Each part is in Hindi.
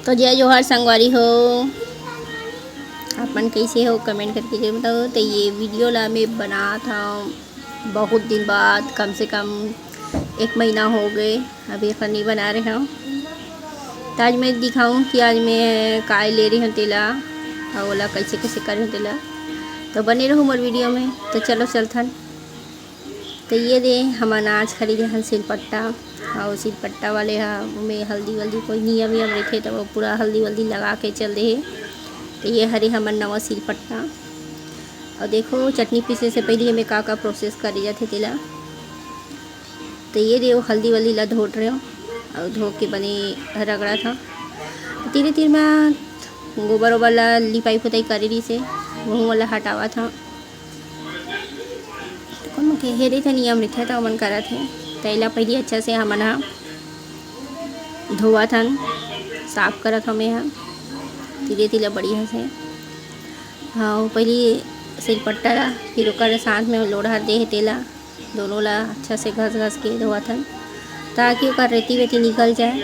तो जय जोहार संगवारी हो, आप मन कैसे हो कमेंट करके जरूर बताओ। तो ये वीडियो ला मैं बना था बहुत दिन बाद, कम से कम 1 महीना हो गए अभी नहीं बना रहे हूँ। तो आज मैं दिखाऊँ कि आज मैं काय ले रही हूँ तेला और ओला कैसे कैसे कर रही हूँ तेला। तो बने रहो मोर वीडियो में। तो चलो चलथन। तो ये दे हम अनाज खरीदे हन सिलपट्टा, और सिलपट्टा वाले में हल्दी वल्दी कोई नियम रखे तो वो पूरा हल्दी वल्दी लगा के चल दे। तो ये हरे हमर नवा सिलपट्टा। और देखो चटनी पीसे से पहले हमें का प्रोसेस करे जाते तेला। तो ये दे हल्दी वल्दी ला धोट रहे हो और धो के बने रगड़ा था। धीरे धीरे में गोबर वोबर ला लिपाई पुताई करे रही से वह वाला हटावा था। कौन के हेरे थे नियम रखे तो मन करा थे। तैला पहले अच्छा से हमन धोवा था, साफ करा था मैं धीरे धीरे बढ़िया से। हाँ पहले सिलपट्टा ला फिर ओकर साथ में लोढ़ा दे तेला दोनों ला अच्छा से घस घस के धोवा था ताकि ओकर रेती वेती निकल जाए।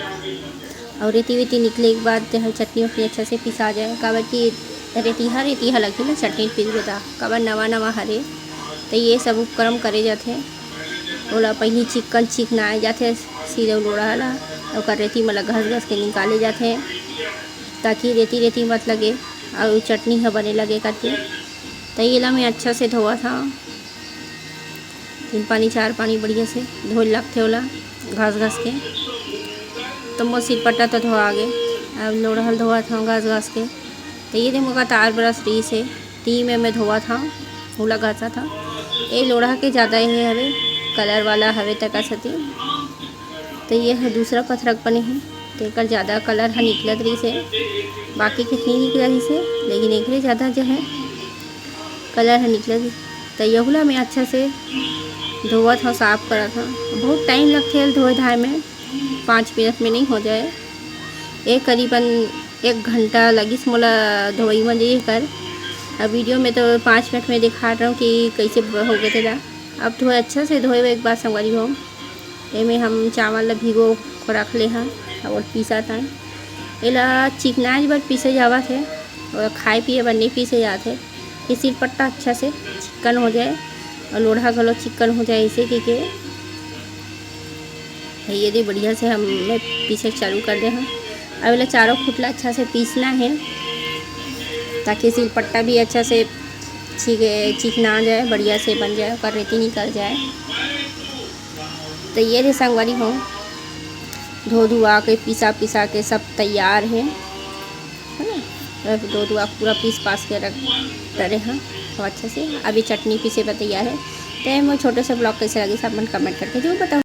और रेती वेती निकले के बाद चटनी वटनी अच्छा से पिसा जाए। काबर कि रेतीहा लगती ना चटनी पीसबे ता काबर नवा नवा हरे। तो ये सब उपक्रम करे जाते। ओला पहले चिकनाए जाते सीधे लोढ़ा ला और रेती में घस घस के निकाले जाते ताकि रेती मत लगे और चटनी है बने लगे करके। तो ये ला मैं अच्छा से धोआ था 3 पानी 4 पानी बढ़िया से धो लगते ओला घस घस के। तो मोर सिलपट्टा तो धोआ गए। अब लोढ़ा धोआ था घस घस के। तो ये देखो तार ब्रश रही से ती में मैं धोआ था ओला घसा था। ये लोढ़ा के ज़्यादा ही हवे कलर वाला हवे तक सती। तो ये है दूसरा पथरक बने हैं तो एक ज़्यादा कलर है निकलत रही से, बाकी कितनी निकल रही से लेकिन एक ज़्यादा जो है कलर है निकलत। तो यहुला मैं अच्छा से धोआ था साफ करा था। बहुत टाइम लगते है धोए धाए में, 5 मिनट में नहीं हो जाए। एक करीबन 1 घंटा लगिस मोला धोई में ये कर। अब वीडियो में तो 5 मिनट में दिखा रहा हूँ कि कैसे हो गए थे। अब धोए अच्छा से धोए एक बार संगवारी हो। में हम चावल ला भिगो को रख ले हैं और पीसा था। एला चिकनाज बर पीसे जावा थे और खाए पिए बर नहीं पीसे जाते। ये सिलपट्टा अच्छा से चिकन हो जाए और लोढ़ा गलो चिकन हो जाए इसे के ये दे बढ़िया से हम पीसे चालू कर दे हैं। अब एला चारों खुटला अच्छा से पीसना है ताकि सिलपट्टा भी अच्छा से चिकना जाए, बढ़िया से बन जाए और रेती निकल जाए। तो ये संगवारी हो धो धुआ के पिसा के सब तैयार है ना। धो धुआ पूरा पीस पास के रख डरे हैं तो अच्छे से। अभी चटनी पीसे पर तैयार है। तो मैं छोटे से ब्लॉग कैसे लगे सब मन कमेंट करके जरूर बताओ।